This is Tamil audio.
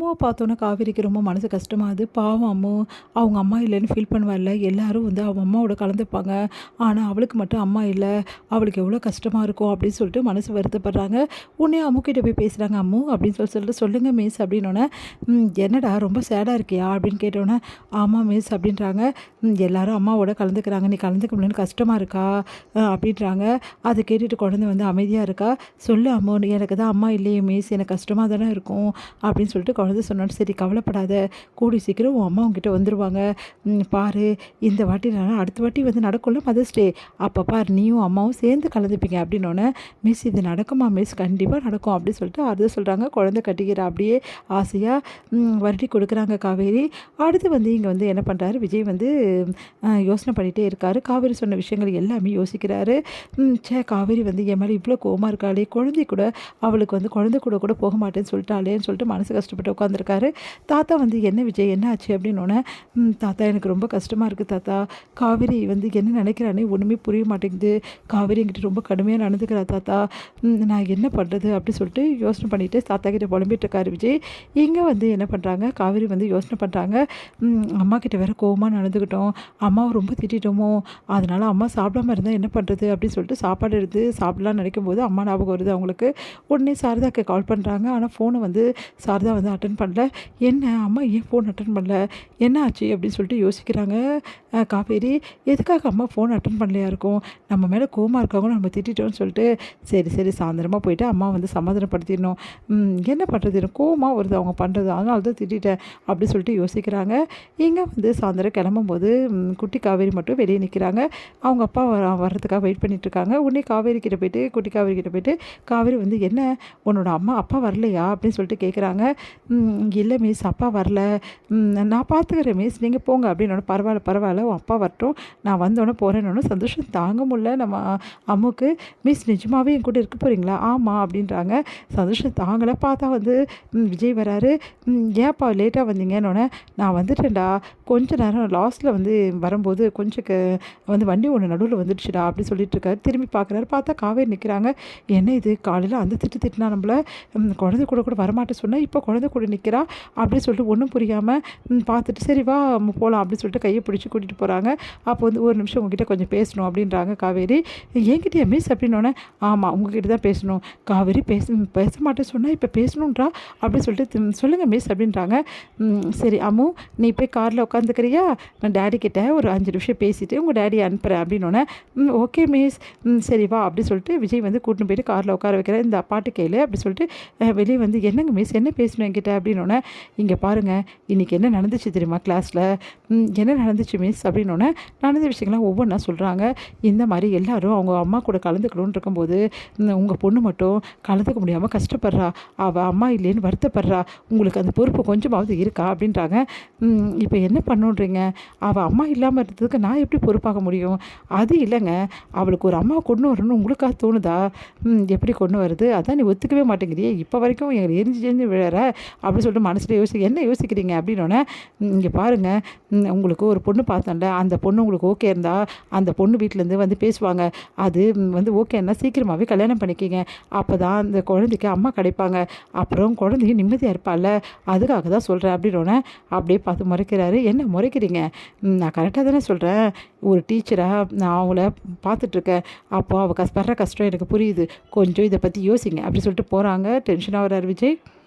அம்முவை பார்த்தோன்னே காவேரிக்கு ரொம்ப மனசு கஷ்டமாகுது. பாவம் அம்மு, அவங்க அம்மா இல்லைன்னு ஃபீல் பண்ணுவாள்ல. எல்லாரும் வந்து அவள் அம்மாவோட கலந்துப்பாங்க. ஆனால் அவளுக்கு மட்டும் அம்மா இல்லை. அவளுக்கு எவ்வளோ கஷ்டமாக இருக்கும் அப்படின்னு சொல்லிட்டு மனசு வருத்தப்படுறாங்க. உடனே அம்முக்கிட்ட போய் பேசுகிறாங்க. அம்மு அப்படின்னு சொல்லிட்டு சொல்லுங்கள் மிஸ் அப்படின்னோடனே, என்னடா ரொம்ப சேடாக இருக்கியா அப்படின்னு கேட்டோன்னே, ஆமாம் மிஸ் அப்படின்றாங்க. எல்லாரும் அம்மாவோட கலந்துக்கிறாங்க, நீ கலந்துக்க முடியலன்னு கஷ்டமாக இருக்கா அப்படின்றாங்க. அதை கேட்டுட்டு குழந்தை வந்து அமைதியாக இருக்கா. சொல்லு அம்மு, எனக்கு தான் அம்மா இல்லையே மிஸ், எனக்கு கஷ்டமாக தானே இருக்கும் அப்படின்னு சொல்லிட்டு குழந்தை சொன்னாலும், சரி கவலைப்படாத, கூடி சீக்கிரம் உன் அம்மா உங்ககிட்ட வந்துடுவாங்க. பாரு, இந்த வாட்டி நான் அடுத்த வாட்டி வந்து நடக்கும்ல மதர்ஸ் டே, அப்போ பார் நீயும் அம்மாவும் சேர்ந்து கலந்துப்பீங்க அப்படின்னோடனே, மிஸ் இது நடக்குமா மிஸ், கண்டிப்பாக நடக்கும் அப்படின்னு சொல்லிட்டு அதை சொல்கிறாங்க. குழந்தை கட்டிக்கிற அப்படியே ஆசையாக வருடி கொடுக்குறாங்க காவேரி. அடுத்து வந்து இங்கே வந்து என்ன பண்ணுறாரு விஜய் வந்து யோசனை பண்ணிகிட்டே இருக்காரு. காவேரி சொன்ன விஷயங்கள் எல்லாமே யோசிக்கிறாரு. காவேரி வந்து என் மேலே இவ்வளோ கோவமாக இருக்காளே, குழந்தை கூட அவளுக்கு வந்து குழந்தை கூட போக மாட்டேன்னு சொல்லிட்டாளேன்னு சொல்லிட்டு மனசு கஷ்டப்பட்டு உட்காந்துருக்காரு. தாத்தா வந்து என்ன விஜய் என்ன ஆச்சு அப்படின்னோடனே, தாத்தா எனக்கு ரொம்ப கஷ்டமாக இருக்குது தாத்தா, காவேரி வந்து என்ன நினைக்கிறானே ஒன்றுமே புரிய மாட்டேங்குது, காவேரி என்கிட்ட ரொம்ப கடுமையாக நடந்துக்கிறா தாத்தா, நான் என்ன பண்ணுறது அப்படி சொல்லிட்டு யோசனை பண்ணிவிட்டு தாத்தா கிட்ட புலம்பிட்டு இருக்காரு விஜய். இங்கே வந்து என்ன பண்ணுறாங்க, காவேரி வந்து யோசனை பண்ணுறாங்க. அம்மா கிட்ட வேறு கோவமாக நடந்துக்கிட்டோம், அம்மாவை ரொம்ப திட்டோமோ, அதனால் அம்மா சாப்பிடாம இருந்தால் என்ன பண்ணுறது அப்படின்னு சொல்லிட்டு சாப்பாடு எடுத்து சாப்பிடலான்னு நினைக்கும் போது அம்மா ஞாபகம் வருது அவங்களுக்கு. உடனே சாரதாக்கு கால் பண்ணுறாங்க. ஆனால் ஃபோனை வந்து சாரதா வந்து அட்டன் பண்ணல. என்ன அம்மா ஏன் ஃபோன் அட்டன் பண்ணல, என்ன ஆச்சு அப்படின்னு சொல்லிட்டு யோசிக்கிறாங்க காவேரி. எதுக்காக அம்மா ஃபோன் அட்டன் பண்ணலையா இருக்கும், நம்ம மேலே கோவமாக இருக்காங்க, நம்ம திட்டோன்னு சொல்லிட்டு, சரி சாயந்தரமாக போயிட்டு அம்மா வந்து சமாதானப்படுத்திடணும், என்ன பண்ணுறது, எனக்கு கோவமாக வருது அவங்க பண்ணுறது, அதனால தான் திட்டேன் அப்படின்னு சொல்லிட்டு யோசிக்கிறாங்க. இங்கே வந்து சாயந்தரம் கிளம்பும்போது குட்டி காவேரி மட்டும் வெளியே நிற்கிறாங்க. அவங்க அப்பா வர்றதுக்காக வெயிட் பண்ணிகிட்ருக்காங்க. உடனே காவேரி கிட்ட போயிட்டு குட்டி காவேரி கிட்ட போயிட்டு, காவேரி வந்து என்ன உன்னோட அப்பா வரலையா அப்படின்னு சொல்லிட்டு கேட்குறாங்க. இல்லை மிஸ், அப்பா வரல, நான் பார்த்துக்கிறேன் மிஸ், நீங்கள் போங்க அப்படின்னோட, பரவாயில்ல உன் அப்பா வரட்டும், நான் வந்தோடனே போகிறேன்னு சந்தோஷம் தாங்க முடியல நம்ம அம்முக்கு. மிஸ் நிஜமாகவே என் கூட இருக்க போகிறீங்களா, ஆமாம் அப்படின்றாங்க. சந்தோஷம் தாங்கலை. பார்த்தா வந்து விஜய் வராரு. ஏன்ப்பா லேட்டாக வந்தீங்கன்னொன்னே, நான் வந்துட்டேன்டா, கொஞ்ச நேரம் லாஸ்ட்டில் வந்து வரும்போது கொஞ்சம் வந்து வண்டி ஒன்று நடுவில் வந்துடுச்சுடா அப்படி சொல்லிட்டு இருக்காரு. திரும்பி பார்க்குறாரு. பார்த்தா காவேரி நிற்கிறாங்க. என்ன இது காலையில் அந்த திட்டினா நம்மளை, குழந்தை கூட வரமாட்டேன்னு சொன்னால் இப்போ குழந்தை கூட நிற்கிறா அப்படின்னு சொல்லிட்டு ஒன்றும் புரியாமல் பார்த்துட்டு, சரி வா போகலாம் அப்படின்னு சொல்லிட்டு கையை பிடிச்சி கூட்டிகிட்டு போகிறாங்க. அப்போ வந்து ஒரு நிமிஷம் உங்ககிட்ட கொஞ்சம் பேசணும் அப்படின்றாங்க காவேரி. என்கிட்டயா மிஸ் அப்படின்னோடனே, ஆமாம் உங்ககிட்ட தான் பேசணும், காவேரி பேச மாட்டேன்னு சொன்னால் இப்போ பேசணுன்றா அப்படின்னு சொல்லிட்டு, சொல்லுங்கள் மிஸ் அப்படின்றாங்க. சரி அம்மு, நீ போய் காரில் உட்காந்துக்கிறியா, நான் டேடி கிட்ட ஒரு 5 நிமிஷம் பேசிவிட்டு உங்கள் டேடி அனுப்புகிறேன் அப்படின்னோடனே, ஓகே மிஸ், சரி வா அப்படி சொல்லிட்டு விஜய் வந்து கூட்டின்னு போயிட்டு காரில் உட்கார வைக்கிறேன். இந்த அப்பாட்டு கேளு அப்படி சொல்லிட்டு வெளியே வந்து, என்னங்க மிஸ் என்ன பேசணும் என்கிட்ட அப்படின்னோடனே, இங்கே பாருங்கள் இன்றைக்கி என்ன நடந்துச்சு தெரியுமா கிளாஸில், என்ன நடந்துச்சு மிஸ் அப்படின்னோடனே நடந்த விஷயங்கள்லாம் ஒவ்வொன்றா சொல்கிறாங்க. இந்த மாதிரி எல்லோரும் அவங்க அம்மா கூட கலந்துக்கணும்னு இருக்கும்போது உங்கள் பொண்ணு மட்டும் கலந்துக்க முடியாமல் கஷ்டப்படுறா, அவள் அம்மா இல்லைன்னு வருத்தப்படுறா, உங்களுக்கு அந்த பொறுப்பு கொஞ்சமாவது இருக்கா அப்படின்றாங்க. இப்போ என்ன பண்ணுன்றீங்க, அவள் அம்மா இல்லாமல் இருந்ததுக்கு நான் எப்படி பொறுப்பாக முடியும், அது இல்லைங்க, அவளுக்கு ஒரு அம்மா கொண்டு வரணும்னு உங்களுக்காக தோணுதா, எப்படி கொண்டு வருது, அதான் நீ ஒத்துக்கவே மாட்டேங்கிறியே, இப்போ வரைக்கும் எங்களை எரிஞ்சு விழற அப்படி சொல்லிட்டு மனசில் என்ன யோசிக்கிறீங்க அப்படின்னோடனே, இங்கே பாருங்கள், உங்களுக்கு ஒரு பொண்ணு பார்த்தோம்ல, அந்த பொண்ணு உங்களுக்கு ஓகே இருந்தால் அந்த பொண்ணு வீட்டிலேருந்து வந்து பேசுவாங்க, அது வந்து ஓகேன்னா சீக்கிரமாகவே கல்யாணம் பண்ணிக்கிங்க, அப்போ தான் அந்த குழந்தைக்கு அம்மா கிடைப்பாங்க, அப்புறம் குழந்தைக்கு நிம்மதியாக இருப்பாள்ல, அதுக்காக தான் சொல்கிறேன் அப்படின்னோடனே அப்படியே பார்த்து முறைக்கிறாரு. என்ன முறைக்கிறீங்க, நான் கரெக்டாக தானே சொல்கிறேன், ஒரு டீச்சராக நான் அவங்கள பார்த்துட்ருக்கேன், அப்போது அவள் படுற கஷ்டம் எனக்கு புரியுது, கொஞ்சம் இதை பற்றி யோசிங்க அப்படி சொல்லிட்டு போகிறாங்க. டென்ஷனாக வர்றார் விஜய்.